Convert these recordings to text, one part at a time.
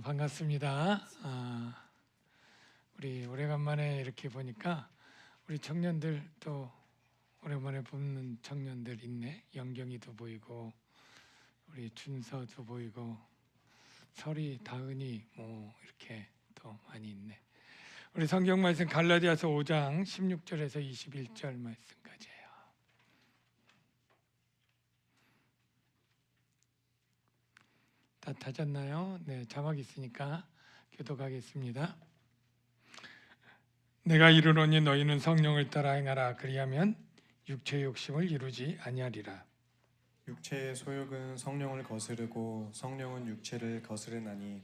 반갑습니다. 우리 오래간만에 이렇게 보니까 우리 청년들 또 오랜만에 보는 청년들 있네. 영경이도 보이고 우리 준서도 보이고 설이, 다은이 뭐 이렇게 또 많이 있네. 우리 성경 말씀 갈라디아서 5장 16절에서 21절 말씀까지예요. 다 찾았나요? 네, 자막 있으니까 교독하겠습니다. 내가 이르노니 너희는 성령을 따라 행하라. 그리하면 육체의 욕심을 이루지 아니하리라. 육체의 소욕은 성령을 거스르고 성령은 육체를 거스르나니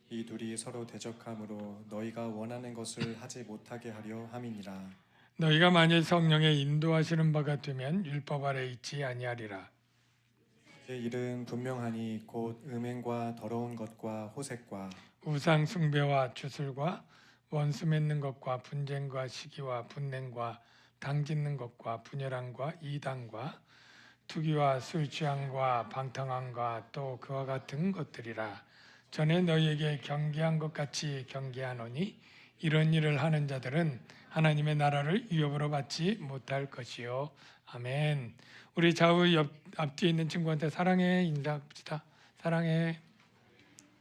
이 둘이 서로 대적함으로 너희가 원하는 것을 하지 못하게 하려 함이니라. 너희가 만일 성령의 인도하시는 바가 되면 율법 아래 있지 아니하리라. 이 일은 분명하니 곧 음행과 더러운 것과 호색과 우상 숭배와 주술과 원수 맺는 것과 분쟁과 시기와 분냉과 당짓는 것과 분열함과 이단과 투기와 술 취함과 방탕함과 또 그와 같은 것들이라. 전에 너희에게 경계한 것 같이 경계하노니 이런 일을 하는 자들은 하나님의 나라를 위협으로 받지 못할 것이요. 아멘. 우리 좌우 앞뒤에 있는 친구한테 사랑해 인사합시다. 사랑해.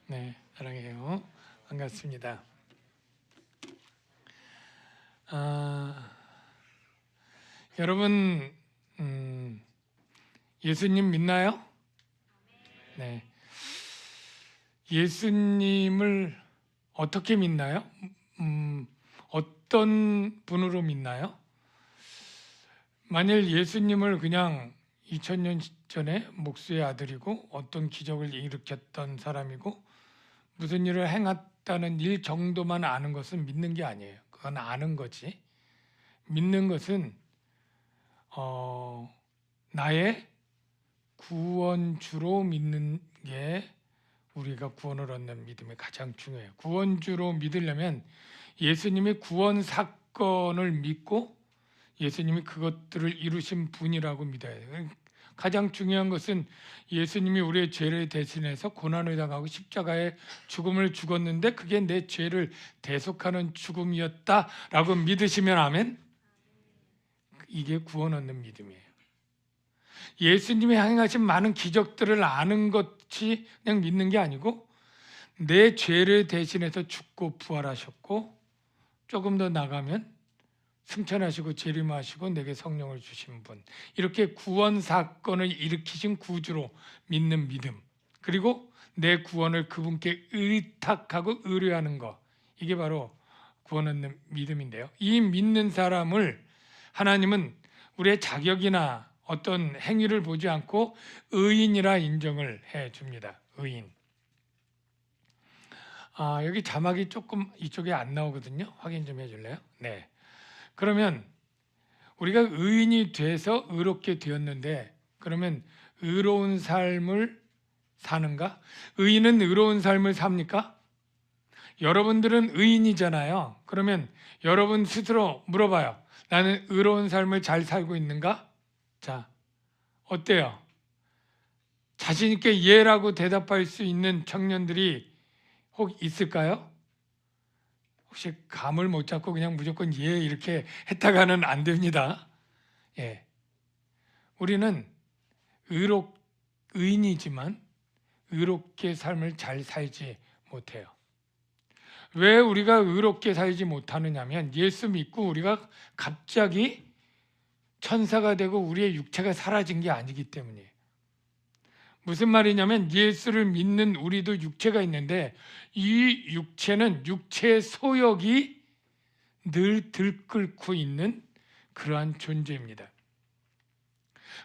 네, 사랑해요. 반갑습니다. 여러분 예수님 믿나요? 네. 예수님을 어떻게 믿나요? 어떤 분으로 믿나요? 만일 예수님을 그냥 2000년 전에 목수의 아들이고 어떤 기적을 일으켰던 사람이고 무슨 일을 행했다는 일 정도만 아는 것은 믿는 게 아니에요. 그건 아는 거지. 믿는 것은 나의 구원주로 믿는 게 우리가 구원을 얻는 믿음이 가장 중요해요. 구원주로 믿으려면 예수님이 구원 사건을 믿고 예수님이 그것들을 이루신 분이라고 믿어야 돼요. 가장 중요한 것은 예수님이 우리의 죄를 대신해서 고난을 당하고 십자가에 죽음을 죽었는데 그게 내 죄를 대속하는 죽음이었다라고 믿으시면 아멘. 이게 구원 얻는 믿음이에요. 예수님이 행하신 많은 기적들을 아는 것이 그냥 믿는 게 아니고 내 죄를 대신해서 죽고 부활하셨고 조금 더 나가면 승천하시고 재림하시고 내게 성령을 주신 분, 이렇게 구원 사건을 일으키신 구주로 믿는 믿음, 그리고 내 구원을 그분께 의탁하고 의뢰하는 것, 이게 바로 구원 얻는 믿음인데요. 이 믿는 사람을 하나님은 우리의 자격이나 어떤 행위를 보지 않고 의인이라 인정을 해줍니다. 의인. 여기 자막이 조금 이쪽에 안 나오거든요. 확인 좀 해줄래요? 네. 그러면 우리가 의인이 돼서 의롭게 되었는데 그러면 의로운 삶을 사는가? 의인은 의로운 삶을 삽니까? 여러분들은 의인이잖아요. 그러면 여러분 스스로 물어봐요. 나는 의로운 삶을 잘 살고 있는가? 자, 어때요? 자신 있게 예라고 대답할 수 있는 청년들이 혹 있을까요? 혹시 감을 못 잡고 그냥 무조건 예 이렇게 했다가는 안 됩니다. 예, 우리는 의인이지만 의롭게 삶을 잘 살지 못해요. 왜 우리가 의롭게 살지 못하느냐면 예수 믿고 우리가 갑자기 천사가 되고 우리의 육체가 사라진 게 아니기 때문이에요. 무슨 말이냐면 예수를 믿는 우리도 육체가 있는데 이 육체는 육체의 소욕이 늘 들끓고 있는 그러한 존재입니다.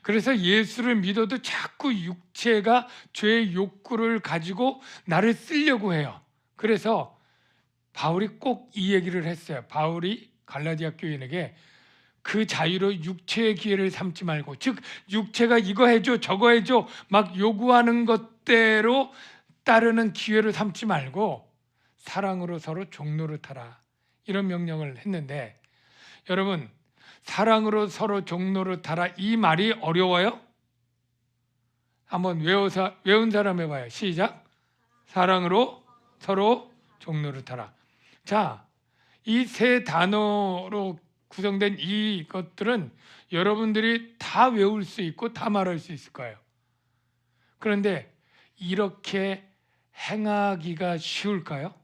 그래서 예수를 믿어도 자꾸 육체가 죄의 욕구를 가지고 나를 쓰려고 해요. 그래서 바울이 꼭 이 얘기를 했어요. 바울이 갈라디아 교인에게 그 자유로 육체의 기회를 삼지 말고, 즉 육체가 이거 해줘 저거 해줘 막 요구하는 것대로 따르는 기회를 삼지 말고 사랑으로 서로 종노릇하라, 이런 명령을 했는데, 여러분 사랑으로 서로 종노릇하라 이 말이 어려워요? 한번 외운 사람 해봐요. 시작. 사랑으로 서로 종노릇하라. 자, 이 세 단어로 구성된 이것들은 여러분들이 다 외울 수 있고 다 말할 수 있을 거예요. 그런데 이렇게 행하기가 쉬울까요?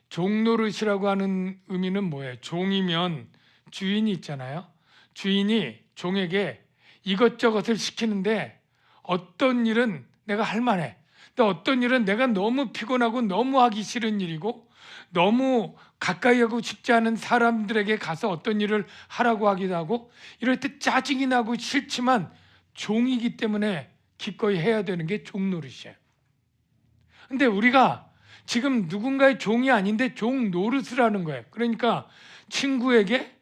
종노릇이라고 하는 의미는 뭐예요? 종이면 주인이 있잖아요. 주인이 종에게 이것저것을 시키는데 어떤 일은 내가 할 만해. 근데 어떤 일은 내가 너무 피곤하고 너무 하기 싫은 일이고 너무 가까이 하고 싶지 않은 사람들에게 가서 어떤 일을 하라고 하기도 하고 이럴 때 짜증이 나고 싫지만 종이기 때문에 기꺼이 해야 되는 게 종노릇이에요. 근데 우리가 지금 누군가의 종이 아닌데 종 노릇을 하는 거예요. 그러니까 친구에게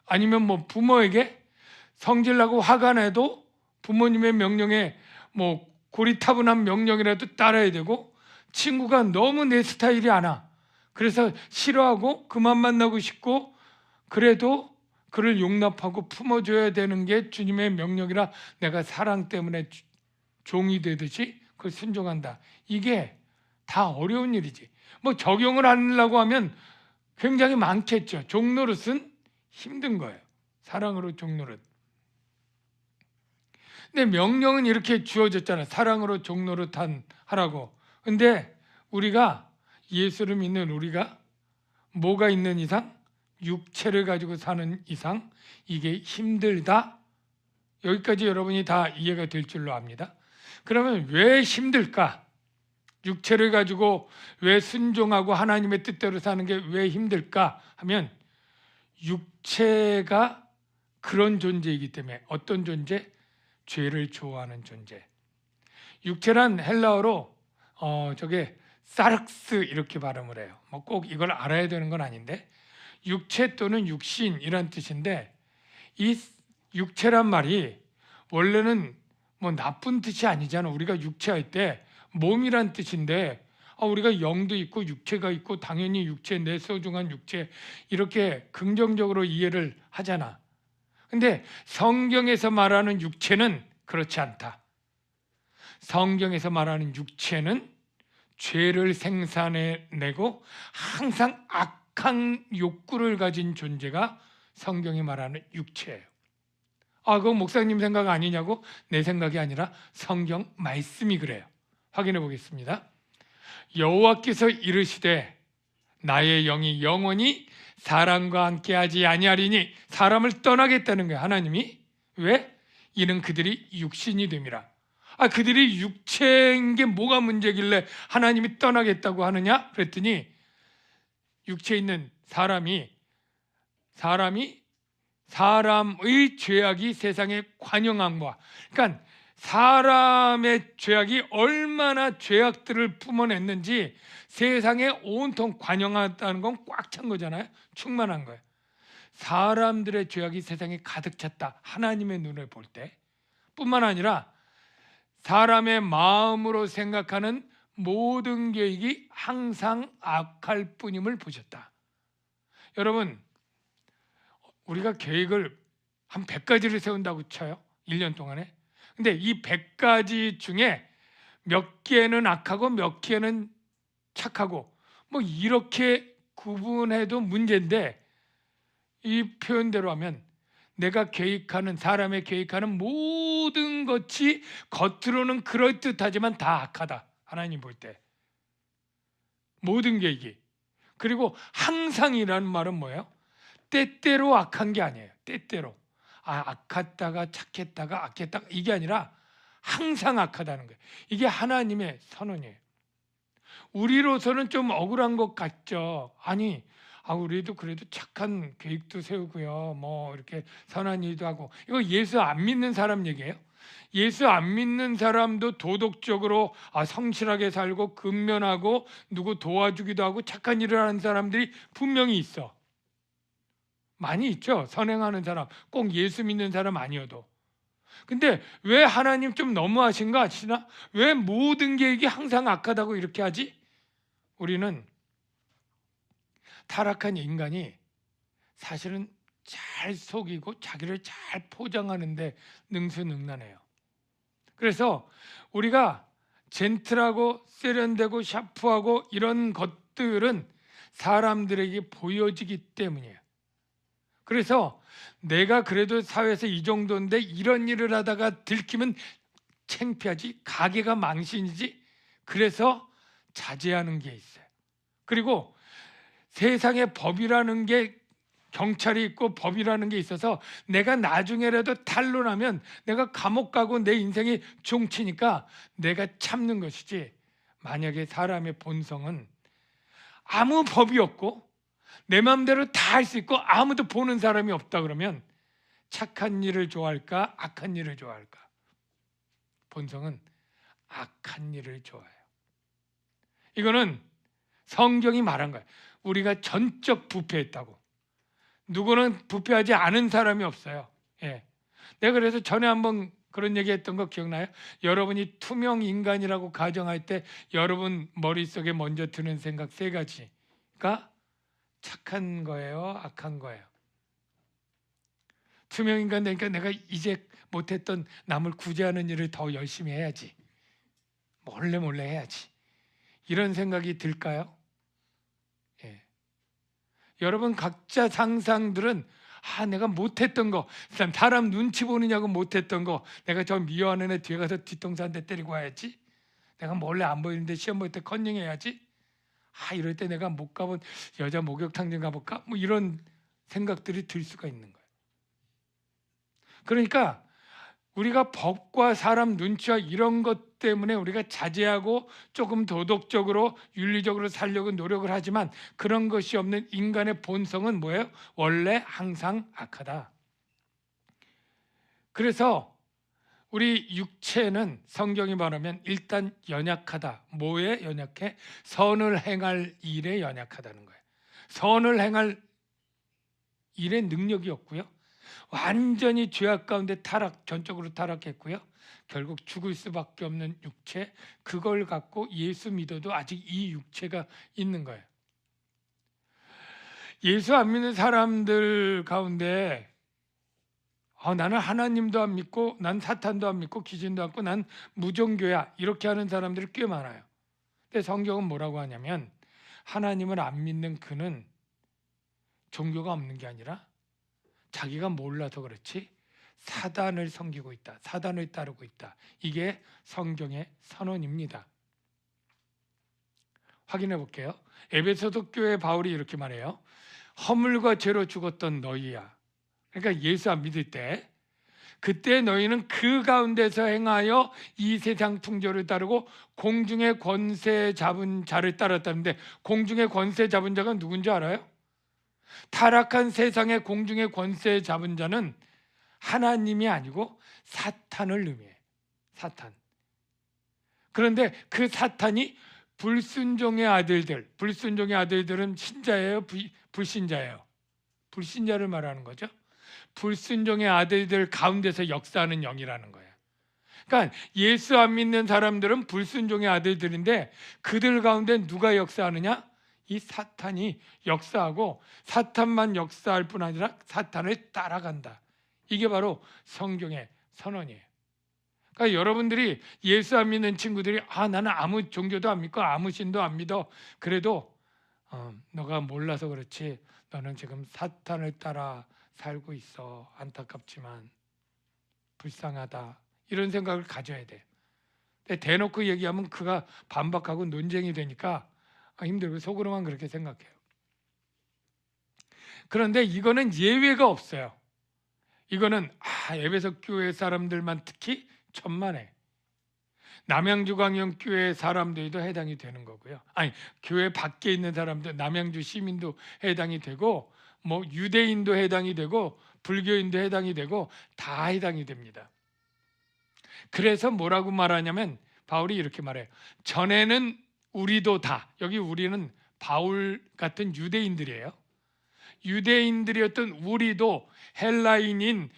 아니면 뭐 부모에게 성질나고 화가 나도 부모님의 명령에 뭐 고리타분한 명령이라도 따라야 되고 친구가 너무 내 스타일이 아니야. 그래서 싫어하고 그만 만나고 싶고 그래도 그를 용납하고 품어줘야 되는 게 주님의 명령이라 내가 사랑 때문에 종이 되듯이 그걸 순종한다. 이게 다 어려운 일이지. 뭐 적용을 하려고 하면 굉장히 많겠죠. 종노릇은 힘든 거예요. 사랑으로 종노릇. 근데 명령은 이렇게 주어졌잖아요. 사랑으로 종노릇 하라고. 근데 우리가 예수를 믿는 우리가 뭐가 있는 이상 육체를 가지고 사는 이상 이게 힘들다. 여기까지 여러분이 다 이해가 될 줄로 압니다. 그러면 왜 힘들까? 육체를 가지고 왜 순종하고 하나님의 뜻대로 사는 게 왜 힘들까 하면 육체가 그런 존재이기 때문에. 어떤 존재? 죄를 좋아하는 존재. 육체란 헬라어로 저게 사르스 이렇게 발음을 해요. 뭐 꼭 이걸 알아야 되는 건 아닌데 육체 또는 육신이란 뜻인데 이 육체란 말이 원래는 뭐 나쁜 뜻이 아니잖아. 우리가 육체할 때 몸이란 뜻인데 우리가 영도 있고 육체가 있고 당연히 육체, 내 소중한 육체 이렇게 긍정적으로 이해를 하잖아. 근데 성경에서 말하는 육체는 그렇지 않다. 성경에서 말하는 육체는 죄를 생산해내고 항상 악한 욕구를 가진 존재가 성경이 말하는 육체예요. 그건 목사님 생각 아니냐고? 내 생각이 아니라 성경 말씀이 그래요. 확인해 보겠습니다. 여호와께서 이르시되 나의 영이 영원히 사람과 함께하지 아니하리니. 사람을 떠나겠다는 거예요. 하나님이. 왜? 이는 그들이 육신이 됨이라. 그들이 육체인 게 뭐가 문제길래 하나님이 떠나겠다고 하느냐? 그랬더니 육체에 있는 사람의 죄악이 세상에 관영한 거야. 그러니까 사람의 죄악이 얼마나 죄악들을 품어냈는지 세상에 온통 관영하다는 건 꽉 찬 거잖아요. 충만한 거예요. 사람들의 죄악이 세상에 가득 찼다. 하나님의 눈을 볼 때. 뿐만 아니라 사람의 마음으로 생각하는 모든 계획이 항상 악할 뿐임을 보셨다. 여러분, 우리가 계획을 한 100가지를 세운다고 쳐요. 1년 동안에. 근데 이 100가지 중에 몇 개는 악하고 몇 개는 착하고 뭐 이렇게 구분해도 문제인데 이 표현대로 하면 내가 계획하는 사람의 계획하는 모든 것이 겉으로는 그럴듯하지만 다 악하다. 하나님 볼 때. 모든 계획이. 그리고 항상이라는 말은 뭐예요? 때때로 악한 게 아니에요. 때때로. 악했다가 착했다가 악했다가 이게 아니라 항상 악하다는 거예요. 이게 하나님의 선언이에요. 우리로서는 좀 억울한 것 같죠. 아니, 우리도 그래도 착한 계획도 세우고요. 뭐 이렇게 선한 일도 하고. 이거 예수 안 믿는 사람 얘기예요. 예수 안 믿는 사람도 도덕적으로 성실하게 살고 근면하고 누구 도와주기도 하고 착한 일을 하는 사람들이 분명히 있어. 많이 있죠. 선행하는 사람. 꼭 예수 믿는 사람 아니어도. 근데 왜 하나님 좀 너무하신 거 아시나? 왜 모든 계획이 항상 악하다고 이렇게 하지? 우리는 타락한 인간이 사실은 잘 속이고 자기를 잘 포장하는데 능수능란해요. 그래서 우리가 젠틀하고 세련되고 샤프하고 이런 것들은 사람들에게 보여지기 때문이에요. 그래서 내가 그래도 사회에서 이 정도인데 이런 일을 하다가 들키면 창피하지, 가게가 망신이지. 그래서 자제하는 게 있어요. 그리고 세상에 법이라는 게, 경찰이 있고 법이라는 게 있어서 내가 나중에라도 탄로나면 내가 감옥 가고 내 인생이 종치니까 내가 참는 것이지, 만약에 사람의 본성은 아무 법이 없고 내 마음대로 다 할 수 있고 아무도 보는 사람이 없다 그러면 착한 일을 좋아할까, 악한 일을 좋아할까? 본성은 악한 일을 좋아해요. 이거는 성경이 말한 거예요. 우리가 전적 부패했다고. 누구는 부패하지 않은 사람이 없어요. 예. 내가 그래서 전에 한번 그런 얘기했던 거 기억나요? 여러분이 투명 인간이라고 가정할 때 여러분 머릿속에 먼저 드는 생각 세 가지가 착한 거예요, 악한 거예요. 투명 인간 되니까 내가 이제 못했던 남을 구제하는 일을 더 열심히 해야지, 몰래 해야지, 이런 생각이 들까요? 예. 여러분 각자 상상들은 내가 못했던 거, 사람 눈치 보느냐고 못했던 거, 내가 저 미워하는 애 뒤에 가서 뒤통수 한 대 때리고 와야지, 내가 몰래 안 보이는데 시험 볼 때 컨닝해야지, 이럴 때 내가 못 가본 여자 목욕탕 좀 가볼까, 뭐 이런 생각들이 들 수가 있는 거예요. 그러니까 우리가 법과 사람 눈치와 이런 것 때문에 우리가 자제하고 조금 도덕적으로 윤리적으로 살려고 노력을 하지만 그런 것이 없는 인간의 본성은 뭐예요? 원래 항상 악하다. 그래서 우리 육체는 성경이 말하면 일단 연약하다. 뭐에 연약해? 선을 행할 일에 연약하다는 거예요. 선을 행할 일에 능력이 없고요, 완전히 죄악 가운데 전적으로 타락했고요, 결국 죽을 수밖에 없는 육체, 그걸 갖고 예수 믿어도 아직 이 육체가 있는 거예요. 예수 안 믿는 사람들 가운데 나는 하나님도 안 믿고 난 사탄도 안 믿고 귀신도 안 믿고 난 무종교야, 이렇게 하는 사람들이 꽤 많아요. 근데 성경은 뭐라고 하냐면 하나님을 안 믿는 그는 종교가 없는 게 아니라 자기가 몰라서 그렇지 사단을 섬기고 있다, 사단을 따르고 있다. 이게 성경의 선언입니다. 확인해 볼게요. 에베소서 교회 바울이 이렇게 말해요. 허물과 죄로 죽었던 너희야. 그러니까 예수 안 믿을 때, 그때 너희는 그 가운데서 행하여 이 세상 풍조를 따르고 공중의 권세 잡은 자를 따랐다는데, 공중의 권세 잡은 자가 누군지 알아요? 타락한 세상의 공중의 권세 잡은 자는 하나님이 아니고 사탄을 의미해요. 사탄. 그런데 그 사탄이 불순종의 아들들, 불순종의 아들들은 신자예요, 불신자예요? 불신자를 말하는 거죠. 불순종의 아들들 가운데서 역사하는 영이라는 거예요. 그러니까 예수 안 믿는 사람들은 불순종의 아들들인데 그들 가운데 누가 역사하느냐? 이 사탄이 역사하고, 사탄만 역사할 뿐 아니라 사탄을 따라간다. 이게 바로 성경의 선언이에요. 그러니까 여러분들이 예수 안 믿는 친구들이 나는 아무 종교도 안 믿고 아무 신도 안 믿어, 그래도 너가 몰라서 그렇지 너는 지금 사탄을 따라 살고 있어, 안타깝지만 불쌍하다, 이런 생각을 가져야 돼. 근데 대놓고 얘기하면 그가 반박하고 논쟁이 되니까 힘들고 속으로만 그렇게 생각해요. 그런데 이거는 예외가 없어요. 이거는 에베소 교회 사람들만 특히 천만에, 남양주 광영교회 사람들도 해당이 되는 거고요. 교회 밖에 있는 사람들, 남양주 시민도 해당이 되고, 뭐 유대인도 해당이 되고 불교인도 해당이 되고 다 해당이 됩니다. 그래서 뭐라고 말하냐면 바울이 이렇게 말해요. 전에는 우리도 다, 여기 우리는 바울 같은 유대인들이에요. 유대인들이었던 우리도 헬라인인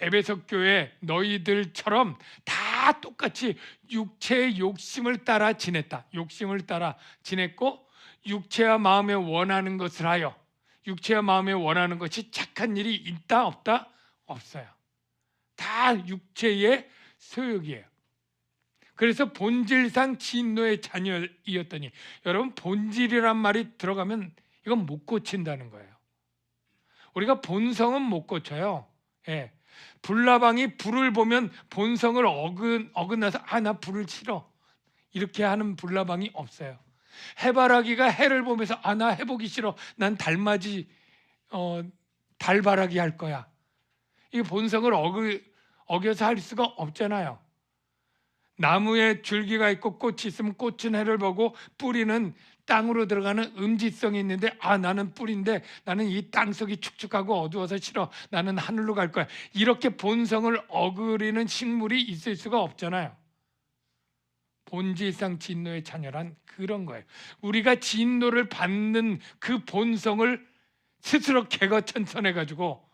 에베소 교회 너희들처럼 다 똑같이 육체의 욕심을 따라 지냈다. 욕심을 따라 지냈고, 육체와 마음에 원하는 것을 하여, 육체와 마음에 원하는 것이 착한 일이 있다 없다? 없어요. 다 육체의 소욕이에요. 그래서 본질상 진노의 자녀이었더니, 여러분 본질이란 말이 들어가면 이건 못 고친다는 거예요. 우리가 본성은 못 고쳐요. 예. 불나방이 불을 보면 본성을 어긋나서 나 불을 싫어 이렇게 하는 불나방이 없어요. 해바라기가 해를 보면서 나 해보기 싫어, 난 달맞이 달바라기 할 거야, 이 본성을 어겨서 할 수가 없잖아요. 나무에 줄기가 있고 꽃이 있으면 꽃은 해를 보고 뿌리는 땅으로 들어가는 음지성이 있는데 나는 뿌리인데 나는 이 땅속이 축축하고 어두워서 싫어, 나는 하늘로 갈 거야, 이렇게 본성을 어그리는 식물이 있을 수가 없잖아요. 본질상 진노의 자녀란 그런 거예요. 우리가 진노를 받는 그 본성을 스스로 개거천선해 가지고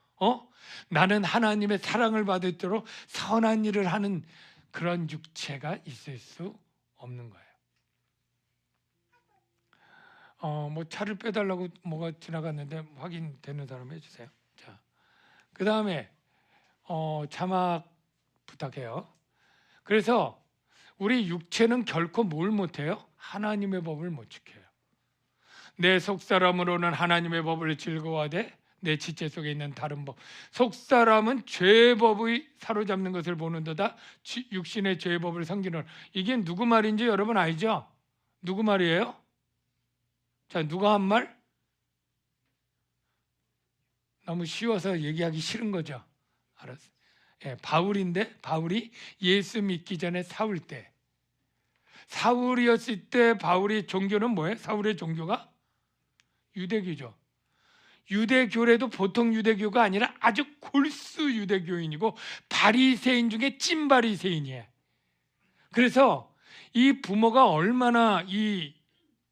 나는 하나님의 사랑을 받을도록 선한 일을 하는 그런 육체가 있을 수 없는 거예요. 뭐 차를 빼달라고 뭐가 지나갔는데 확인되는 사람 해주세요. 자, 그 다음에 자막 부탁해요. 그래서 우리 육체는 결코 뭘 못해요? 하나님의 법을 못 지켜요. 내 속사람으로는 하나님의 법을 즐거워하되 내 지체 속에 있는 다른 법, 속사람은 죄의 법의 사로잡는 것을 보는도다 육신의 죄의 법을 섬기는, 이게 누구 말인지 여러분 알죠? 누구 말이에요? 자, 누가 한 말? 너무 쉬워서 얘기하기 싫은 거죠. 알았어요. 예, 바울인데, 바울이 예수 믿기 전에 사울이었을 때 바울의 종교는 뭐예요? 사울의 종교가 유대교죠. 유대교래도 보통 유대교가 아니라 아주 골수 유대교인이고 바리새인 중에 찐 바리새인이에요. 그래서 이 부모가 얼마나 이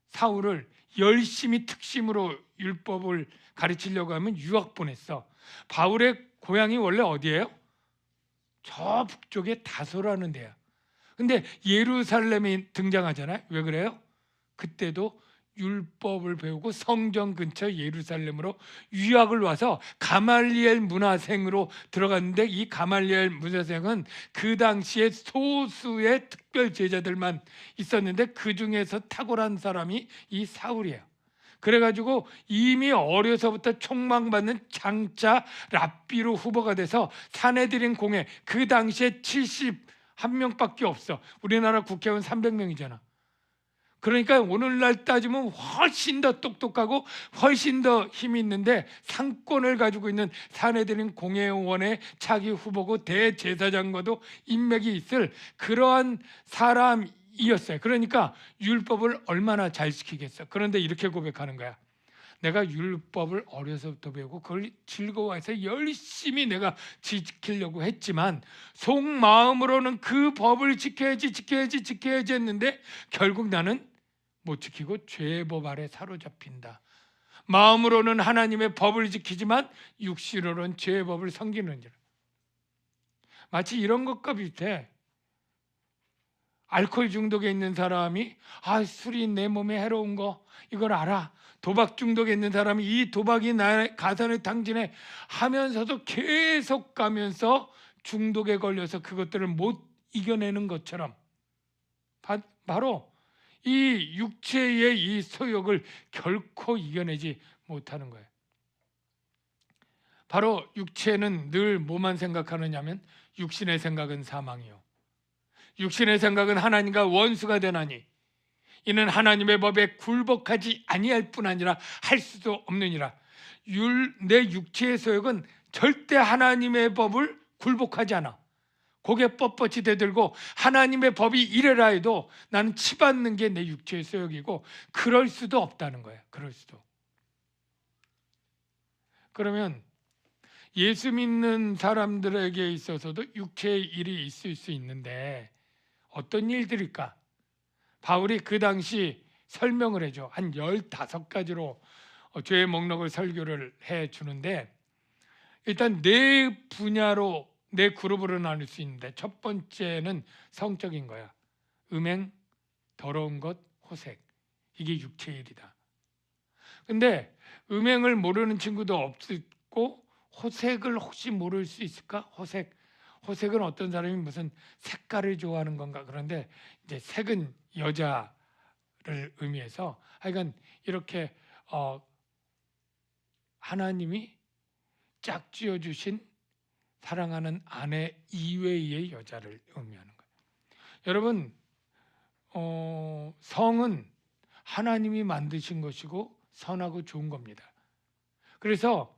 사울을 열심히 특심으로 율법을 가르치려고 하면 유학 보냈어. 바울의 고향이 원래 어디예요? 저 북쪽에 다소라는 데야. 근데 예루살렘이 등장하잖아요. 왜 그래요? 그때도 율법을 배우고 성전 근처 예루살렘으로 유학을 와서 가말리엘 문화생으로 들어갔는데, 이 가말리엘 문화생은 그 당시에 소수의 특별 제자들만 있었는데 그 중에서 탁월한 사람이 이 사울이에요. 그래가지고 이미 어려서부터 촉망받는 장자 랍비로 후보가 돼서 사내들인 공회, 그 당시에 71명밖에 없어. 우리나라 국회의원 300명이잖아. 그러니까 오늘날 따지면 훨씬 더 똑똑하고 훨씬 더 힘이 있는데 상권을 가지고 있는 사내들인 공회의원의 차기 후보고 대제사장과도 인맥이 있을 그러한 사람이었어요. 그러니까 율법을 얼마나 잘 지키겠어. 그런데 이렇게 고백하는 거야. 내가 율법을 어려서부터 배우고 그걸 즐거워해서 열심히 내가 지키려고 했지만 속마음으로는 그 법을 지켜야지 했는데 결국 나는 못 지키고 죄의 법 아래 사로잡힌다. 마음으로는 하나님의 법을 지키지만 육신으로는 죄의 법을 섬기는지라. 마치 이런 것과 비슷해. 알코올 중독에 있는 사람이 술이 내 몸에 해로운 거 이걸 알아. 도박 중독에 있는 사람이 이 도박이 나의 가산을 탕진해 하면서도 계속 가면서 중독에 걸려서 그것들을 못 이겨내는 것처럼 바로 이 육체의 이 소욕을 결코 이겨내지 못하는 거예요. 바로 육체는 늘 뭐만 생각하느냐면 육신의 생각은 사망이요 육신의 생각은 하나님과 원수가 되나니 이는 하나님의 법에 굴복하지 아니할 뿐 아니라 할 수도 없느니라. 내 육체의 소욕은 절대 하나님의 법을 굴복하지 않아. 고개 뻣뻣이 대들고 하나님의 법이 이래라 해도 나는 치받는 게 내 육체의 소욕이고 그럴 수도 없다는 거예요. 그럴 수도. 그러면 예수 믿는 사람들에게 있어서도 육체의 일이 있을 수 있는데 어떤 일들일까? 바울이 그 당시 설명을 해줘. 한 15가지로 죄의 목록을 설교를 해주는데, 일단 네 분야로 네 그룹으로 나눌 수 있는데 첫 번째는 성적인 거야. 음행, 더러운 것, 호색. 이게 육체의 일이다. 근데 음행을 모르는 친구도 없고 호색을 혹시 모를 수 있을까? 호색은 어떤 사람이 무슨 색깔을 좋아하는 건가, 그런데 이제 색은 여자를 의미해서 하여간 이렇게 하나님이 짝지어 주신 사랑하는 아내 이외의 여자를 의미하는 거예요. 여러분, 성은 하나님이 만드신 것이고 선하고 좋은 겁니다. 그래서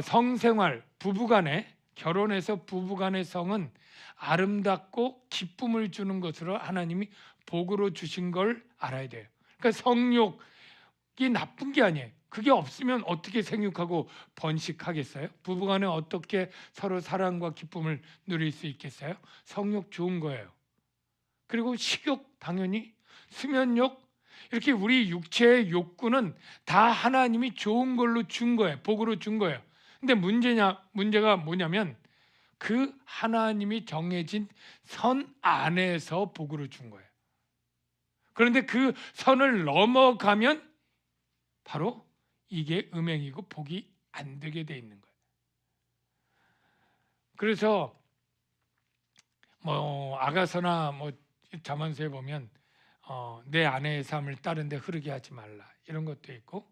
성생활, 부부간에 결혼해서 부부간의 성은 아름답고 기쁨을 주는 것으로 하나님이 복으로 주신 걸 알아야 돼요. 그러니까 성욕이 나쁜 게 아니에요. 그게 없으면 어떻게 생육하고 번식하겠어요? 부부간에 어떻게 서로 사랑과 기쁨을 누릴 수 있겠어요? 성욕 좋은 거예요. 그리고 식욕 당연히, 수면욕, 이렇게 우리 육체의 욕구는 다 하나님이 좋은 걸로 준 거예요. 복으로 준 거예요. 근데 문제가 뭐냐면 그 하나님이 정해진 선 안에서 복으로 준 거예요. 그런데 그 선을 넘어가면 바로 이게 음행이고 복이 안 되게 돼 있는 거예요. 그래서 아가서나 잠언서에 보면 내 아내의 삶을 다른 데 흐르게 하지 말라, 이런 것도 있고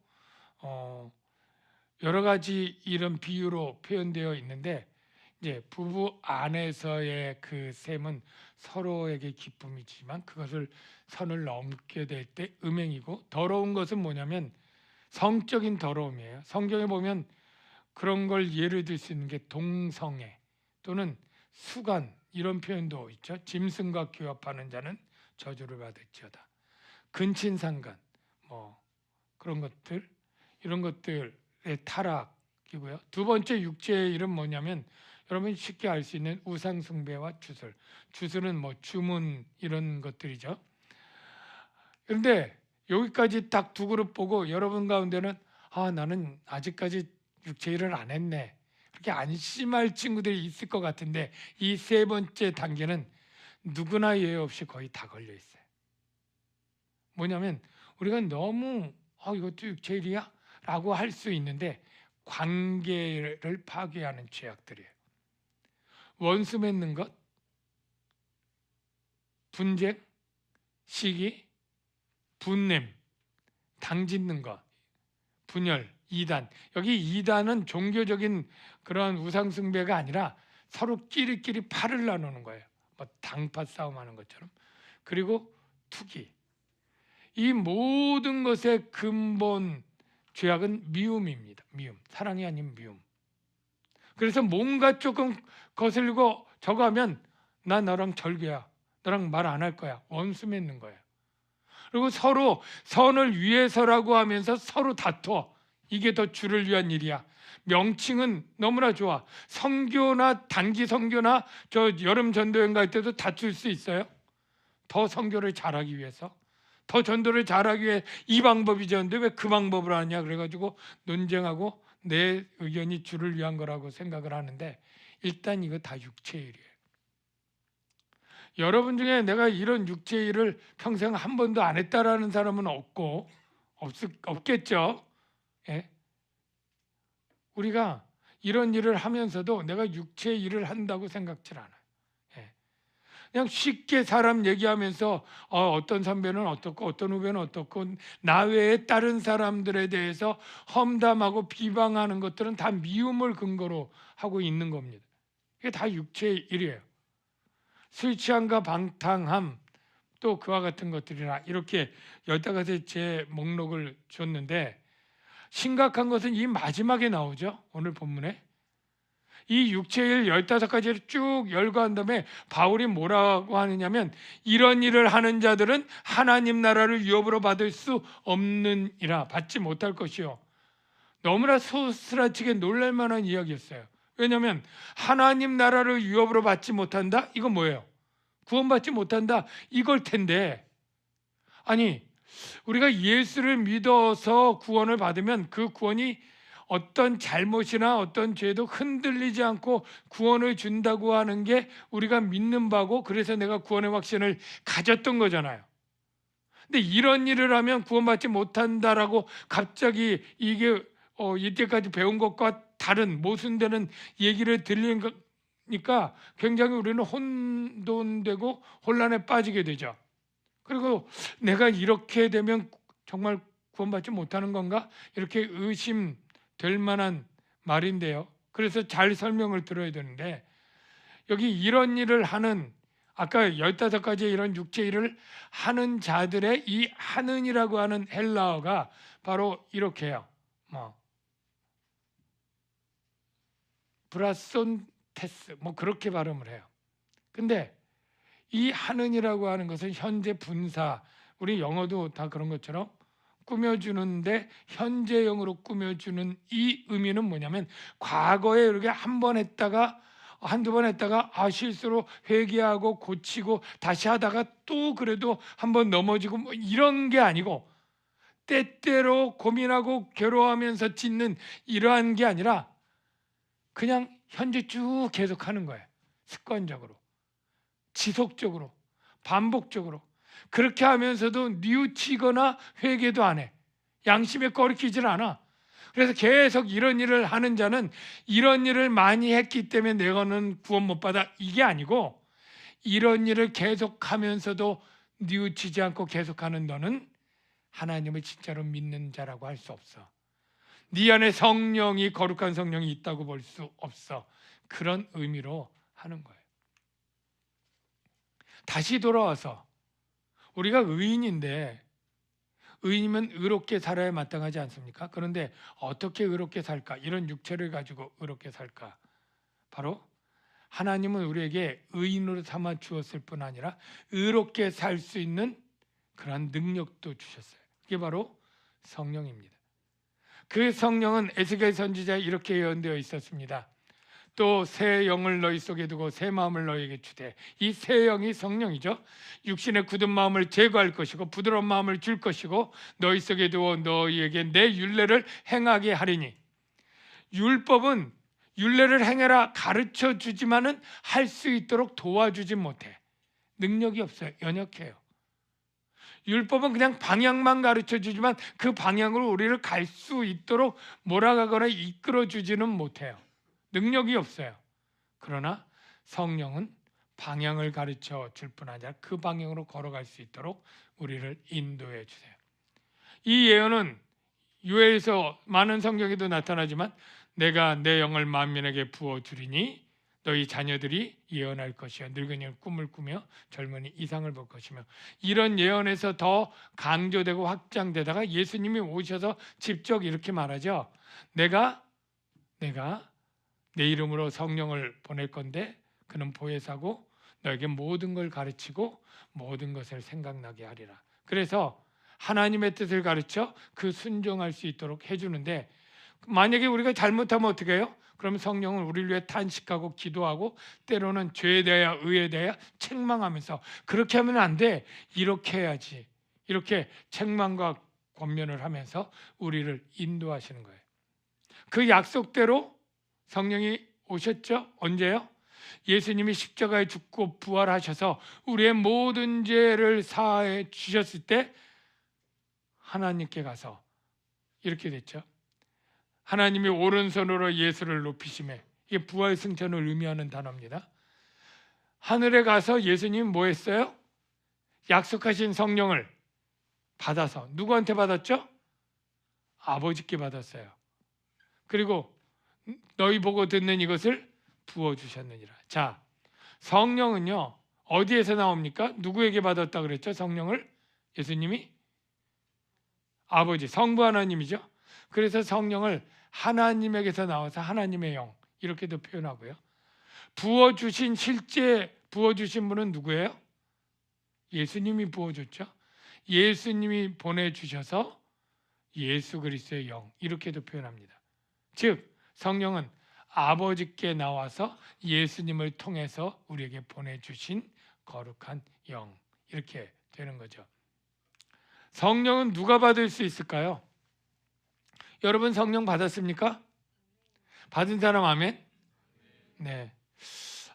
여러 가지 이런 비유로 표현되어 있는데, 이제 부부 안에서의 그 셈은 서로에게 기쁨이지만 그것을 선을 넘게 될 때 음행이고, 더러운 것은 뭐냐면 성적인 더러움이에요. 성경에 보면 그런 걸 예를 들 수 있는 게 동성애 또는 수간, 이런 표현도 있죠. 짐승과 교합하는 자는 저주를 받을지어다. 근친상간, 그런 것들, 이런 것들의 타락이고요. 두 번째 육체의 일은 뭐냐면 여러분 쉽게 알 수 있는 우상 숭배와 주술. 주술은 주문 이런 것들이죠. 그런데 여기까지 딱 두 그룹 보고 여러분 가운데는 나는 아직까지 육체 일을 안 했네, 그렇게 안심할 친구들이 있을 것 같은데, 이 세 번째 단계는 누구나 예외 없이 거의 다 걸려 있어요. 뭐냐면 우리가 너무 이것도 육체 일이야? 라고 할 수 있는데 관계를 파괴하는 죄악들이에요. 원수 맺는 것, 분쟁, 시기, 분냄, 당짓는 것, 분열, 이단. 여기 이단은 종교적인 그런 우상숭배가 아니라 서로 끼리끼리 팔을 나누는 거예요. 당파 싸움하는 것처럼. 그리고 투기. 이 모든 것의 근본 죄악은 미움입니다. 미움. 사랑이 아닌 미움. 그래서 뭔가 조금 거슬리고 저거 하면 나 너랑 절교야, 너랑 말 안 할 거야, 원수 맺는 거예요. 그리고 서로 선을 위해서라고 하면서 서로 다퉈. 이게 더 주를 위한 일이야. 명칭은 너무나 좋아. 선교나 단기 선교나 저 여름 전도여행 갈 때도 다툴 수 있어요. 더 선교를 잘하기 위해서, 더 전도를 잘하기 위해 이 방법이 좋은데 왜 그 방법을 하냐, 그래가지고 논쟁하고 내 의견이 주를 위한 거라고 생각을 하는데, 일단 이거 다 육체의 일이에요. 여러분 중에 내가 이런 육체의 일을 평생 한 번도 안 했다라는 사람은 없겠죠. 예? 우리가 이런 일을 하면서도 내가 육체의 일을 한다고 생각질 않아요. 예. 그냥 쉽게 사람 얘기하면서 어떤 선배는 어떻고 어떤 후배는 어떻고 나 외에 다른 사람들에 대해서 험담하고 비방하는 것들은 다 미움을 근거로 하고 있는 겁니다. 이게 다 육체의 일이에요. 술 취함과 방탕함, 또 그와 같은 것들이라, 이렇게 15가지 제 목록을 줬는데, 심각한 것은 이 마지막에 나오죠. 오늘 본문에 이 육체의 일 15가지를 쭉 열거한 다음에 바울이 뭐라고 하느냐면, 이런 일을 하는 자들은 하나님 나라를 유업으로 받을 수 없느니라, 받지 못할 것이요. 너무나 소스라치게 놀랄만한 이야기였어요. 왜냐하면 하나님 나라를 유업으로 받지 못한다? 이건 뭐예요? 구원받지 못한다 이걸 텐데, 아니 우리가 예수를 믿어서 구원을 받으면 그 구원이 어떤 잘못이나 어떤 죄도 흔들리지 않고 구원을 준다고 하는 게 우리가 믿는 바고, 그래서 내가 구원의 확신을 가졌던 거잖아요. 근데 이런 일을 하면 구원받지 못한다라고 갑자기 이게 이때까지 배운 것과 다른 모순되는 얘기를 들리는 그러니까 굉장히 우리는 혼돈되고 혼란에 빠지게 되죠. 그리고 내가 이렇게 되면 정말 구원받지 못하는 건가? 이렇게 의심될 만한 말인데요. 그래서 잘 설명을 들어야 되는데, 여기 이런 일을 하는, 아까 15가지의 이런 육체 일을 하는 자들의 이 하는이라고 하는 헬라어가 바로 이렇게요. 브라손테스 그렇게 발음을 해요. 근데 이 하는이라고 하는 것은 현재 분사, 우리 영어도 다 그런 것처럼 꾸며주는데 현재형으로 꾸며주는 이 의미는 뭐냐면, 과거에 이렇게 한 번 했다가 한두 번 했다가 실수로 회개하고 고치고 다시 하다가 또 그래도 한번 넘어지고 이런 게 아니고, 때때로 고민하고 괴로워하면서 짓는 이러한 게 아니라 그냥 현재 쭉 계속하는 거예요. 습관적으로, 지속적으로, 반복적으로. 그렇게 하면서도 뉘우치거나 회개도 안 해. 양심에 거리끼질 않아. 그래서 계속 이런 일을 하는 자는 이런 일을 많이 했기 때문에 내가는 구원 못 받아, 이게 아니고, 이런 일을 계속하면서도 뉘우치지 않고 계속하는 너는 하나님을 진짜로 믿는 자라고 할 수 없어. 네 안에 성령이, 거룩한 성령이 있다고 볼 수 없어. 그런 의미로 하는 거예요. 다시 돌아와서 우리가 의인인데, 의인이면 의롭게 살아야 마땅하지 않습니까? 그런데 어떻게 의롭게 살까? 이런 육체를 가지고 의롭게 살까? 바로 하나님은 우리에게 의인으로 삼아 주었을 뿐 아니라 의롭게 살 수 있는 그러한 능력도 주셨어요. 그게 바로 성령입니다. 그 성령은 에스겔 선지자에 이렇게 예언되어 있었습니다. 또 새 영을 너희 속에 두고 새 마음을 너희에게 주되, 이 새 영이 성령이죠. 육신의 굳은 마음을 제거할 것이고 부드러운 마음을 줄 것이고 너희 속에 두어 너희에게 내 율례를 행하게 하리니. 율법은 율례를 행해라 가르쳐 주지만은 할 수 있도록 도와주지 못해. 능력이 없어요. 연약해요. 율법은 그냥 방향만 가르쳐 주지만 그 방향으로 우리를 갈 수 있도록 몰아가거나 이끌어 주지는 못해요. 능력이 없어요. 그러나 성령은 방향을 가르쳐 줄 뿐 아니라 그 방향으로 걸어갈 수 있도록 우리를 인도해 주세요. 이 예언은 유해에서 많은 성경에도 나타나지만, 내가 내 영을 만민에게 부어주리니 너희 자녀들이 예언할 것이요 늙은이는 꿈을 꾸며 젊은이 이상을 볼 것이며, 이런 예언에서 더 강조되고 확장되다가 예수님이 오셔서 직접 이렇게 말하죠. 내가 내 이름으로 성령을 보낼 건데 그는 보혜사고 너에게 모든 걸 가르치고 모든 것을 생각나게 하리라. 그래서 하나님의 뜻을 가르쳐 그 순종할 수 있도록 해주는데, 만약에 우리가 잘못하면 어떻게 해요? 그럼 성령은 우리를 위해 탄식하고 기도하고 때로는 죄에 대하여 의에 대하여 책망하면서, 그렇게 하면 안 돼, 이렇게 해야지, 이렇게 책망과 권면을 하면서 우리를 인도하시는 거예요. 그 약속대로 성령이 오셨죠? 언제요? 예수님이 십자가에 죽고 부활하셔서 우리의 모든 죄를 사해 주셨을 때 하나님께 가서 이렇게 됐죠. 하나님이 오른손으로 예수를 높이시매, 이게 부활 승천을 의미하는 단어입니다. 하늘에 가서 예수님 뭐 했어요? 약속하신 성령을 받아서, 누구한테 받았죠? 아버지께 받았어요. 그리고 너희 보고 듣는 이것을 부어주셨느니라. 자, 성령은요 어디에서 나옵니까? 누구에게 받았다 그랬죠? 성령을 예수님이 아버지, 성부 하나님이죠. 그래서 성령을 하나님에게서 나와서 하나님의 영, 이렇게도 표현하고요. 부어주신, 실제 부어주신 분은 누구예요? 예수님이 부어줬죠. 예수님이 보내주셔서 예수 그리스도의 영, 이렇게도 표현합니다. 즉 성령은 아버지께 나와서 예수님을 통해서 우리에게 보내주신 거룩한 영, 이렇게 되는 거죠. 성령은 누가 받을 수 있을까요? 여러분 성령 받았습니까? 받은 사람 아멘? 네,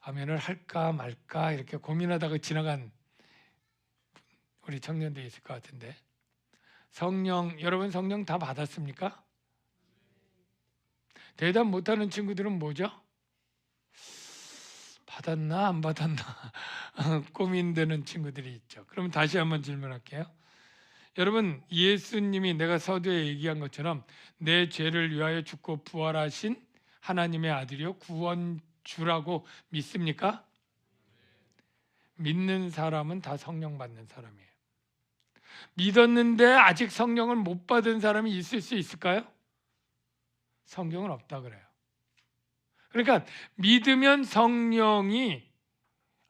아멘을 할까 말까 이렇게 고민하다가 지나간 우리 청년들이 있을 것 같은데, 성령, 여러분 성령 다 받았습니까? 대답 못하는 친구들은 뭐죠? 받았나 안 받았나 고민되는 친구들이 있죠. 그럼 다시 한번 질문할게요. 여러분, 예수님이 내가 서두에 얘기한 것처럼 내 죄를 위하여 죽고 부활하신 하나님의 아들이요 구원주라고 믿습니까? 믿는 사람은 다 성령 받는 사람이에요. 믿었는데 아직 성령을 못 받은 사람이 있을 수 있을까요? 성경은 없다 그래요. 그러니까 믿으면 성령이,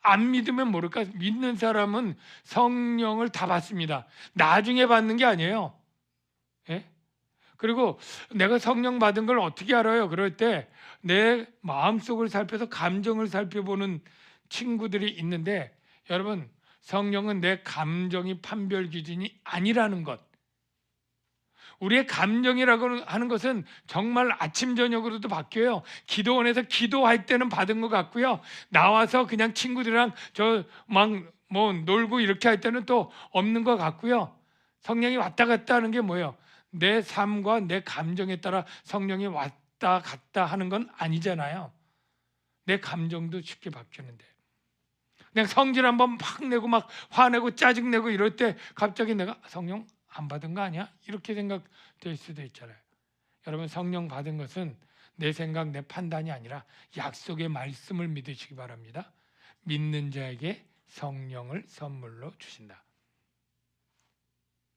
안 믿으면 모를까? 믿는 사람은 성령을 다 받습니다. 나중에 받는 게 아니에요. 예? 그리고 내가 성령 받은 걸 어떻게 알아요? 그럴 때 내 마음속을 살펴서 감정을 살펴보는 친구들이 있는데, 여러분, 성령은 내 감정이 판별 기준이 아니라는 것. 우리의 감정이라고 하는 것은 정말 아침 저녁으로도 바뀌어요. 기도원에서 기도할 때는 받은 것 같고요, 나와서 그냥 친구들이랑 저 막 뭐 놀고 이렇게 할 때는 또 없는 것 같고요. 성령이 왔다 갔다 하는 게 뭐예요? 내 삶과 내 감정에 따라 성령이 왔다 갔다 하는 건 아니잖아요. 내 감정도 쉽게 바뀌는데, 그냥 성질 한번 막 내고 막 화내고 짜증내고 이럴 때 갑자기 내가 성령 안 받은 거 아니야? 이렇게 생각될 수도 있잖아요. 여러분, 성령 받은 것은 내 생각, 내 판단이 아니라 약속의 말씀을 믿으시기 바랍니다. 믿는 자에게 성령을 선물로 주신다.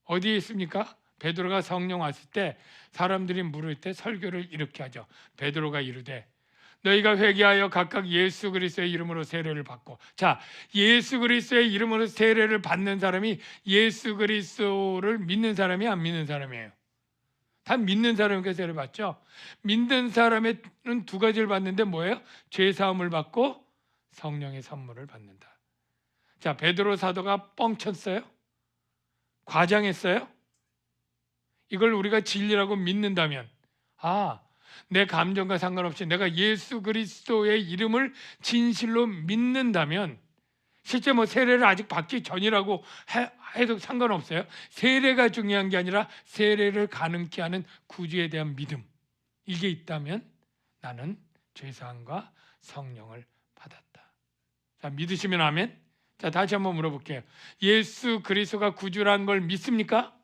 어디에 있습니까? 베드로가 성령 왔을 때 사람들이 물을 때 설교를 이렇게 하죠. 베드로가 이르되 너희가 회개하여 각각 예수 그리스도의 이름으로 세례를 받고. 자, 예수 그리스도의 이름으로 세례를 받는 사람이 예수 그리스도를 믿는 사람이 안 믿는 사람이에요? 다 믿는 사람에게 세례를 받죠. 믿는 사람은 두 가지를 받는데 뭐예요? 죄 사함을 받고 성령의 선물을 받는다. 자, 베드로 사도가 뻥쳤어요? 과장했어요? 이걸 우리가 진리라고 믿는다면, 내 감정과 상관없이 내가 예수 그리스도의 이름을 진실로 믿는다면, 실제 뭐 세례를 아직 받기 전이라고 해도 상관없어요. 세례가 중요한 게 아니라 세례를 가능케 하는 구주에 대한 믿음, 이게 있다면 나는 죄사함과 성령을 받았다. 자, 믿으시면 아멘. 자, 다시 한번 물어볼게요. 예수 그리스도가 구주라는 걸 믿습니까?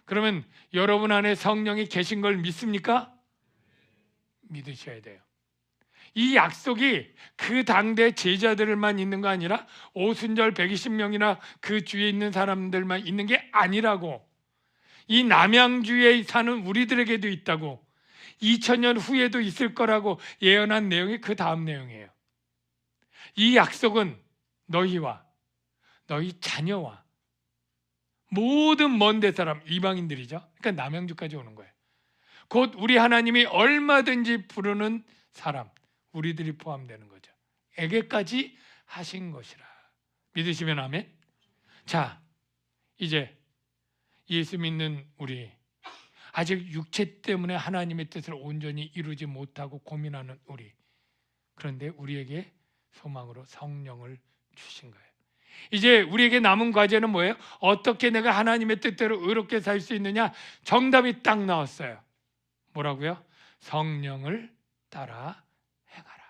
그러면 여러분 안에 성령이 계신 걸 믿습니까? 믿으셔야 돼요. 이 약속이 그 당대 제자들만 있는 거 아니라 오순절 120명이나 그 주위에 있는 사람들만 있는 게 아니라고, 이 남양주에 사는 우리들에게도 있다고, 2000년 후에도 있을 거라고 예언한 내용이 그 다음 내용이에요. 이 약속은 너희와 너희 자녀와 모든 먼데 사람, 이방인들이죠. 그러니까 남양주까지 오는 거예요. 곧 우리 하나님이 얼마든지 부르는 사람, 우리들이 포함되는 거죠. 에게까지 하신 것이라. 믿으시면 아멘. 자, 이제 예수 믿는 우리, 아직 육체 때문에 하나님의 뜻을 온전히 이루지 못하고 고민하는 우리, 그런데 우리에게 소망으로 성령을 주신 거예요. 이제 우리에게 남은 과제는 뭐예요? 어떻게 내가 하나님의 뜻대로 의롭게 살 수 있느냐? 정답이 딱 나왔어요. 뭐라고요? 성령을 따라 행하라.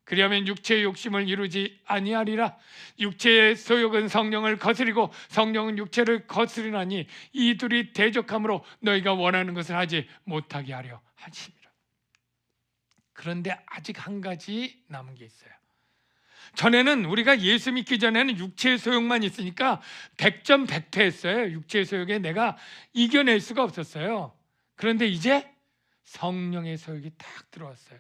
그리하면 육체의 욕심을 이루지 아니하리라. 육체의 소욕은 성령을 거스리고 성령은 육체를 거스리나니 이 둘이 대적함으로 너희가 원하는 것을 하지 못하게 하려 하심이라. 그런데 아직 한 가지 남은 게 있어요. 전에는 우리가 예수 믿기 전에는 육체의 소욕만 있으니까 100점 100패했어요. 육체의 소욕에 내가 이겨낼 수가 없었어요. 그런데 이제 성령의 소욕이 딱 들어왔어요.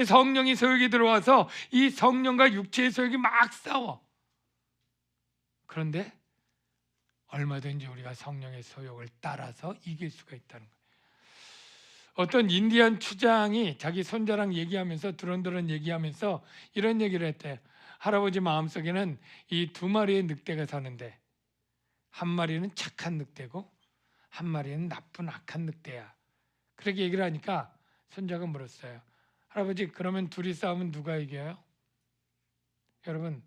성령의 소욕이 들어와서 이 성령과 육체의 소욕이 막 싸워. 그런데 얼마든지 우리가 성령의 소욕을 따라서 이길 수가 있다는 거예요. 어떤 인디안 추장이 자기 손자랑 얘기하면서 드런드런 얘기하면서 이런 얘기를 했대요. 할아버지 마음속에는 이 두 마리의 늑대가 사는데 한 마리는 착한 늑대고 한 마리는 나쁜 악한 늑대야. 그렇게 얘기를 하니까 손자가 물었어요. 할아버지, 그러면 둘이 싸우면 누가 이겨요? 여러분,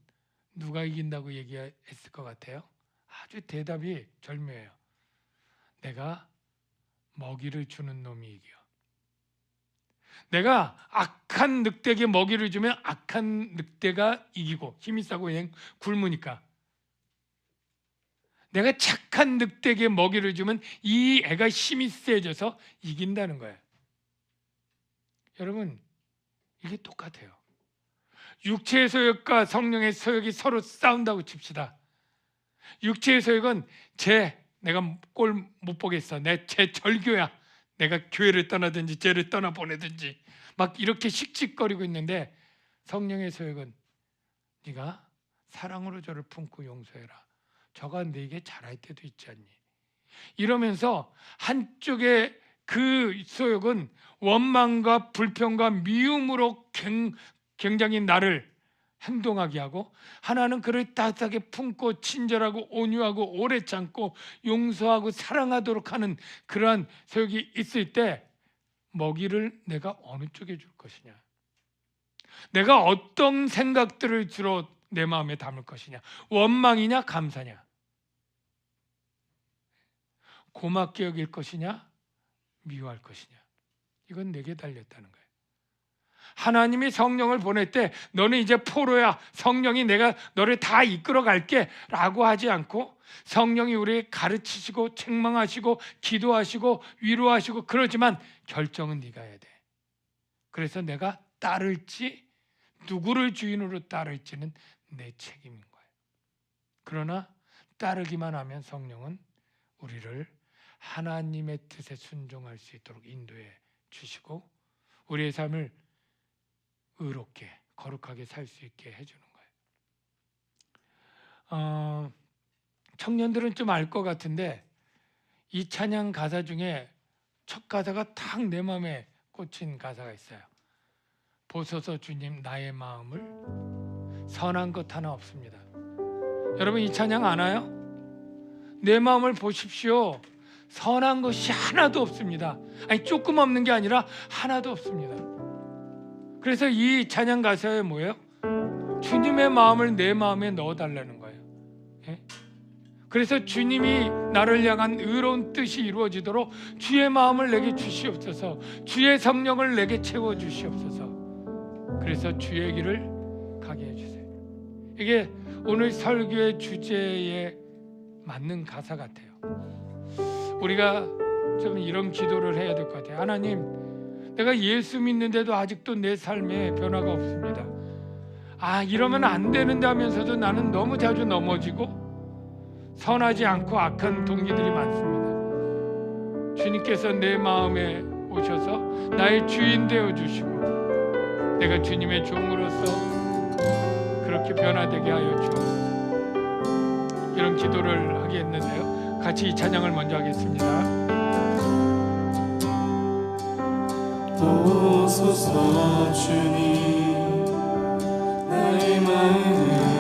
누가 이긴다고 얘기했을 것 같아요? 아주 대답이 절묘해요. 내가 먹이를 주는 놈이 이겨. 내가 악한 늑대에게 먹이를 주면 악한 늑대가 이기고 힘이 싸고 그냥 굶으니까, 내가 착한 늑대에게 먹이를 주면 이 애가 힘이 세져서 이긴다는 거예요. 여러분, 이게 똑같아요. 육체의 소욕과 성령의 소욕이 서로 싸운다고 칩시다. 육체의 소욕은 내가 꼴 못 보겠어, 제 절교야, 내가 교회를 떠나든지 쟤를 떠나보내든지 막 이렇게 씩씩거리고 있는데, 성령의 소욕은 네가 사랑으로 저를 품고 용서해라, 저가 네게 잘할 때도 있지 않니, 이러면서 한쪽의 그 소욕은 원망과 불평과 미움으로 굉장히 나를 행동하게 하고, 하나는 그를 따뜻하게 품고 친절하고 온유하고 오래 참고 용서하고 사랑하도록 하는 그러한 소욕이 있을 때, 먹이를 내가 어느 쪽에 줄 것이냐, 내가 어떤 생각들을 주로 내 마음에 담을 것이냐, 원망이냐 감사냐, 고맙게 여길 것이냐 미워할 것이냐, 이건 내게 달렸다는 거예요. 하나님이 성령을 보낼 때 너는 이제 포로야, 성령이 내가 너를 다 이끌어 갈게 라고 하지 않고, 성령이 우리에게 가르치시고 책망하시고 기도하시고 위로하시고 그러지만 결정은 네가 해야 돼. 그래서 내가 따를지 누구를 주인으로 따를지는 내 책임인 거예요. 그러나 따르기만 하면 성령은 우리를 하나님의 뜻에 순종할 수 있도록 인도해 주시고, 우리의 삶을 의롭게 거룩하게 살 수 있게 해주는 거예요. 청년들은 좀 알 것 같은데, 이 찬양 가사 중에 첫 가사가 탁 내 마음에 꽂힌 가사가 있어요. 보소서 주님 나의 마음을, 선한 것 하나 없습니다. 여러분, 이 찬양 아나요? 내 마음을 보십시오. 선한 것이 하나도 없습니다. 아니, 조금 없는 게 아니라 하나도 없습니다. 그래서 이 찬양 가사에 뭐예요? 주님의 마음을 내 마음에 넣어달라는 거예요. 예? 그래서 주님이 나를 향한 의로운 뜻이 이루어지도록 주의 마음을 내게 주시옵소서, 주의 성령을 내게 채워주시옵소서. 그래서 주의 길을 가게 해주세요. 이게 오늘 설교의 주제에 맞는 가사 같아요. 우리가 좀 이런 기도를 해야 될 것 같아요. 하나님, 내가 예수 믿는데도 아직도 내 삶에 변화가 없습니다. 이러면 안 되는데 하면서도 나는 너무 자주 넘어지고 선하지 않고 악한 동기들이 많습니다. 주님께서 내 마음에 오셔서 나의 주인 되어 주시고, 내가 주님의 종으로서 그렇게 변화되게 하여 주옵소서. 이런 기도를 하겠는데요, 같이 이 찬양을 먼저 하겠습니다. 보소서 주님 나의 마음을,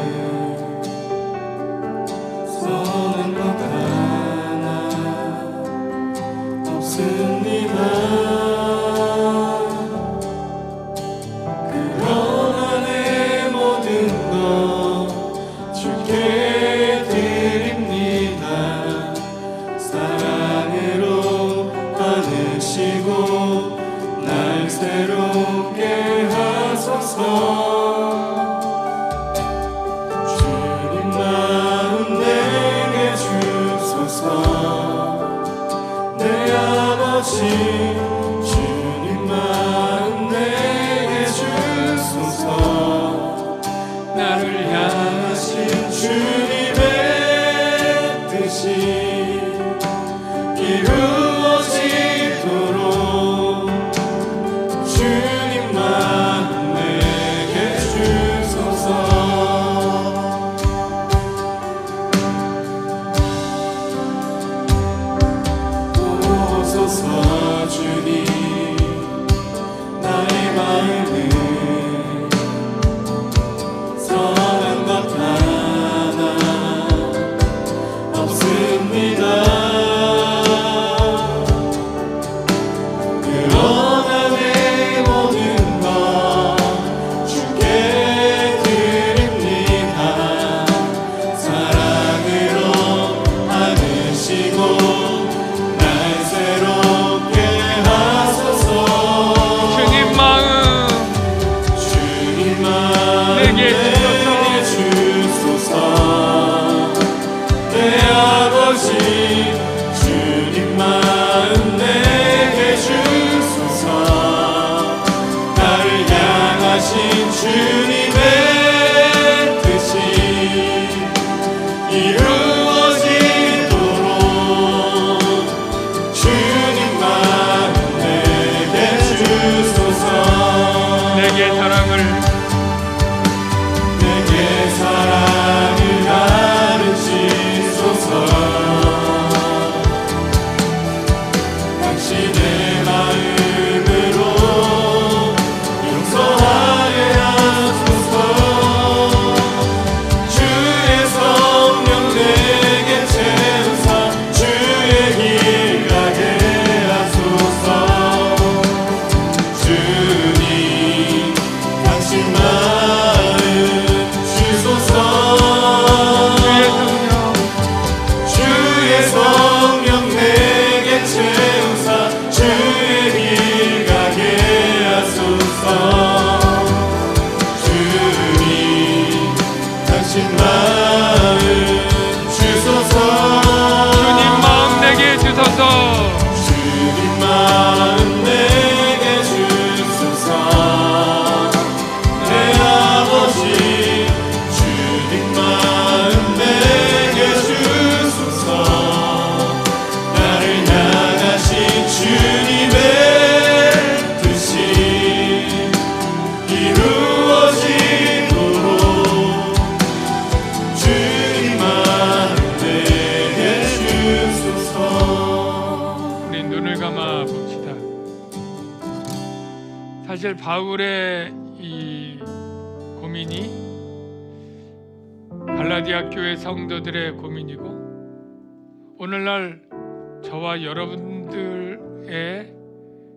선한 것 하나 없습니다. 그러나 내 모든 것 주께 드립니다. 사랑으로 받으시고 날 새롭게 하소서. 주님 마음 내게 주소서. 내 아버지 주님 마음 내게 주소서. 나를 향하신 주님의 뜻이 이루어지도록 주님 나의 마음을, 선한 것 하나 없습니다. 사실 바울의 이 고민이 갈라디아 교회 성도들의 고민이고 오늘날 저와 여러분들의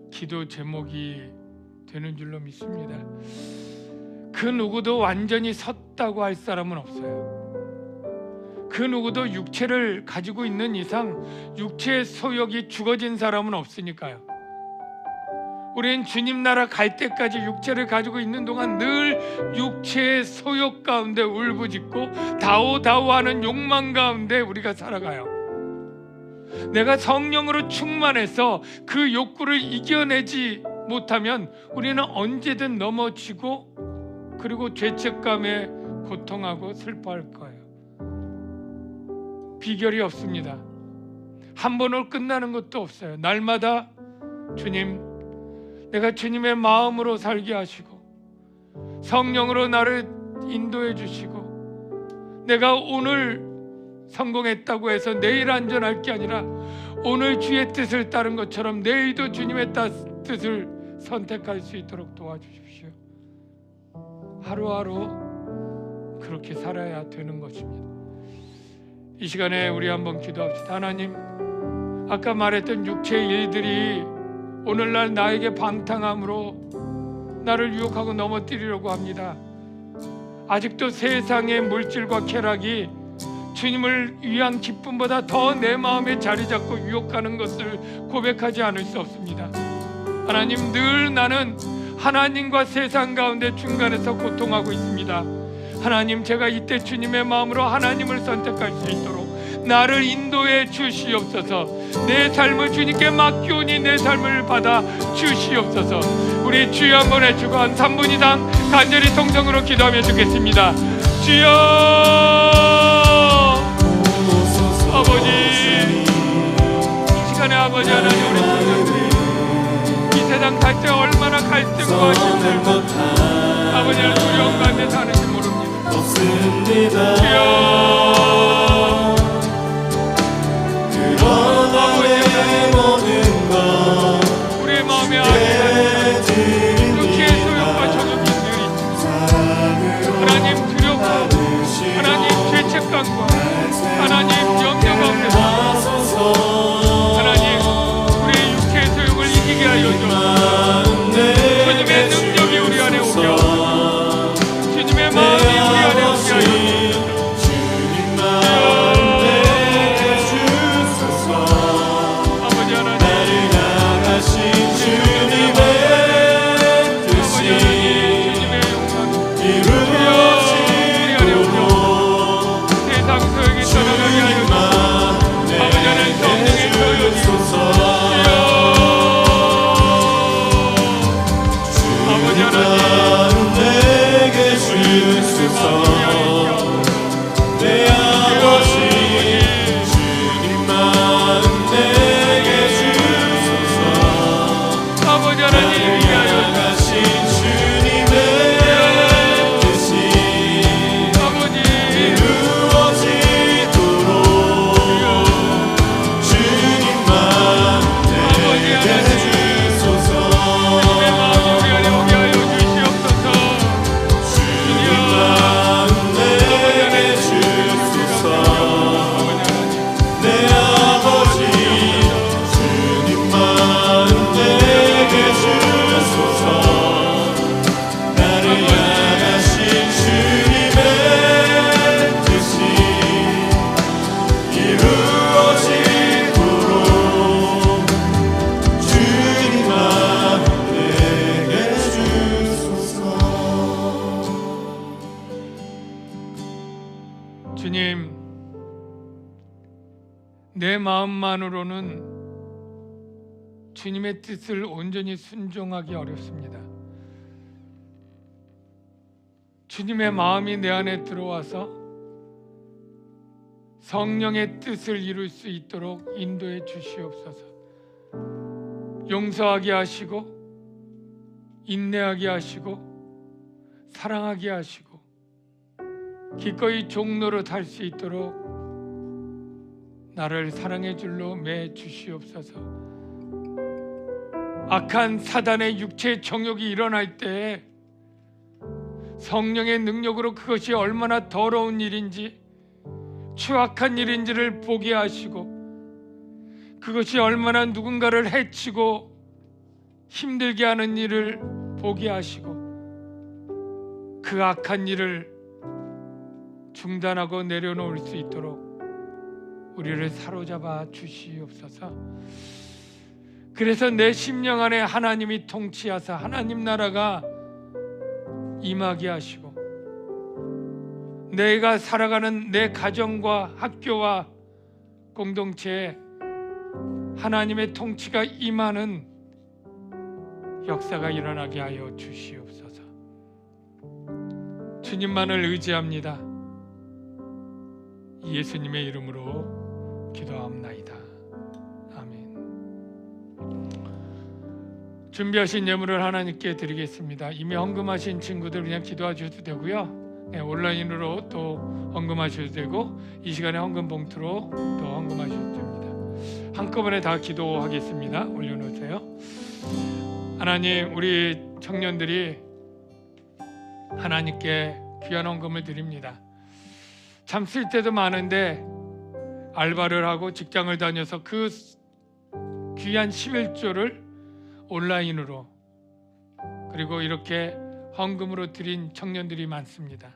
기도 제목이 되는 줄로 믿습니다. 그 누구도 완전히 섰다고 할 사람은 없어요. 그 누구도 육체를 가지고 있는 이상 육체의 소욕이 죽어진 사람은 없으니까요. 우리는 주님 나라 갈 때까지 육체를 가지고 있는 동안 늘 육체의 소욕 가운데 울부짖고 다오다오하는 욕망 가운데 우리가 살아가요. 내가 성령으로 충만해서 그 욕구를 이겨내지 못하면 우리는 언제든 넘어지고 그리고 죄책감에 고통하고 슬퍼할 거예요. 비결이 없습니다. 한 번으로 끝나는 것도 없어요. 날마다 주님, 내가 주님의 마음으로 살게 하시고 성령으로 나를 인도해 주시고 내가 오늘 성공했다고 해서 내일 안전할 게 아니라 오늘 주의 뜻을 따른 것처럼 내일도 주님의 뜻을 선택할 수 있도록 도와주십시오. 하루하루 그렇게 살아야 되는 것입니다. 이 시간에 우리 한번 기도합시다. 하나님, 아까 말했던 육체의 일들이 오늘날 나에게 방탕함으로 나를 유혹하고 넘어뜨리려고 합니다. 아직도 세상의 물질과 쾌락이 주님을 위한 기쁨보다 더 내 마음에 자리 잡고 유혹하는 것을 고백하지 않을 수 없습니다. 하나님, 늘 나는 하나님과 세상 가운데 중간에서 고통하고 있습니다. 하나님, 제가 이때 주님의 마음으로 하나님을 선택할 수 있도록 나를 인도해 주시옵소서. 내 삶을 주님께 맡기오니 내 삶을 받아 주시옵소서. 우리 주여 한번 해주고 한 3분 이상 간절히 통성으로 기도하며 주겠습니다. 주여, 아버지, 이 시간에 아버지 하나님, 우리 성도들이 이 세상 살 때 얼마나 갈등과 힘들고 아버지 하나님 두려움 가운데 사는지 모릅니다. 주여, 우리의 마음에 아쉬움, 육체의 소욕과 정욕이 늘 있습니다. 하나님 두렵고 하나님 죄책감과 하나님 염려 가운데서 하나님 우리의 육체의 소욕을 이기게 하여 주옵소서. 주님의 능력이 우리 안에 오게 하옵소서. 주님의 마음이 우리 안에 오게 하여 주님, 내 마음만으로는 주님의 뜻을 온전히 순종하기 어렵습니다. 주님의 마음이 내 안에 들어와서 성령의 뜻을 이룰 수 있도록 인도해 주시옵소서. 용서하게 하시고 인내하게 하시고 사랑하게 하시고 기꺼이 종로로 달 수 있도록 나를 사랑의 줄로 매 주시옵소서. 악한 사단의 육체의 정욕이 일어날 때 성령의 능력으로 그것이 얼마나 더러운 일인지, 추악한 일인지를 보게 하시고, 그것이 얼마나 누군가를 해치고 힘들게 하는 일을 보게 하시고, 그 악한 일을 중단하고 내려놓을 수 있도록 우리를 사로잡아 주시옵소서. 그래서 내 심령 안에 하나님이 통치하사 하나님 나라가 임하게 하시고, 내가 살아가는 내 가정과 학교와 공동체에 하나님의 통치가 임하는 역사가 일어나게 하여 주시옵소서. 주님만을 의지합니다. 예수님의 이름으로 기도합나이다. 아멘. 준비하신 예물을 하나님께 드리겠습니다. 이미 헌금하신 친구들 그냥 기도하셔도 되고요. 네, 온라인으로 또 헌금하셔도 되고, 이 시간에 헌금 봉투로 또 헌금하셔도 됩니다. 한꺼번에 다 기도하겠습니다. 올려놓으세요. 하나님, 우리 청년들이 하나님께 귀한 헌금을 드립니다. 참 쓸 때도 많은데 알바를 하고 직장을 다녀서 그 귀한 11조를 온라인으로 그리고 이렇게 헌금으로 드린 청년들이 많습니다.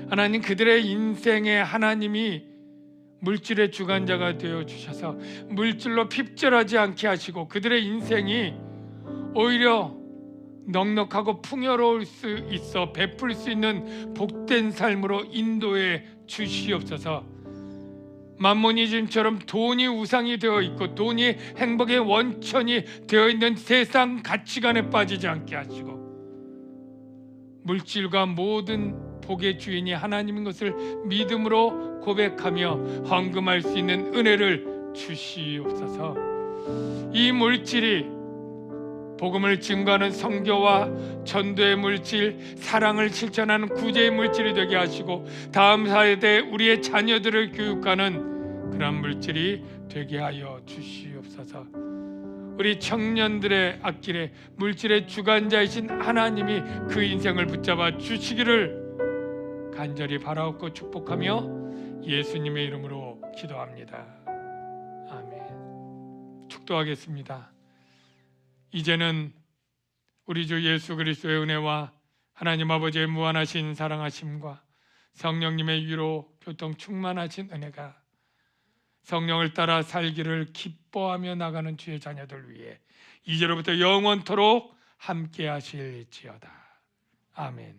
하나님, 그들의 인생에 하나님이 물질의 주관자가 되어 주셔서 물질로 핍절하지 않게 하시고, 그들의 인생이 오히려 넉넉하고 풍요로울 수 있어 베풀 수 있는 복된 삶으로 인도해 주시옵소서. 만모니즘처럼 돈이 우상이 되어 있고 돈이 행복의 원천이 되어 있는 세상 가치관에 빠지지 않게 하시고, 물질과 모든 복의 주인이 하나님인 것을 믿음으로 고백하며 헌금할 수 있는 은혜를 주시옵소서. 이 물질이 복음을 증거하는 선교와 전도의 물질, 사랑을 실천하는 구제의 물질이 되게 하시고, 다음 세대 우리의 자녀들을 교육하는 그런 물질이 되게 하여 주시옵소서. 우리 청년들의 앞길에 물질의 주관자이신 하나님이 그 인생을 붙잡아 주시기를 간절히 바라옵고 축복하며 예수님의 이름으로 기도합니다. 아멘. 축도하겠습니다. 이제는 우리 주 예수 그리스도의 은혜와 하나님 아버지의 무한하신 사랑하심과 성령님의 위로 교통 충만하신 은혜가 성령을 따라 살기를 기뻐하며 나가는 주의 자녀들 위해 이제로부터 영원토록 함께 하실지어다. 아멘.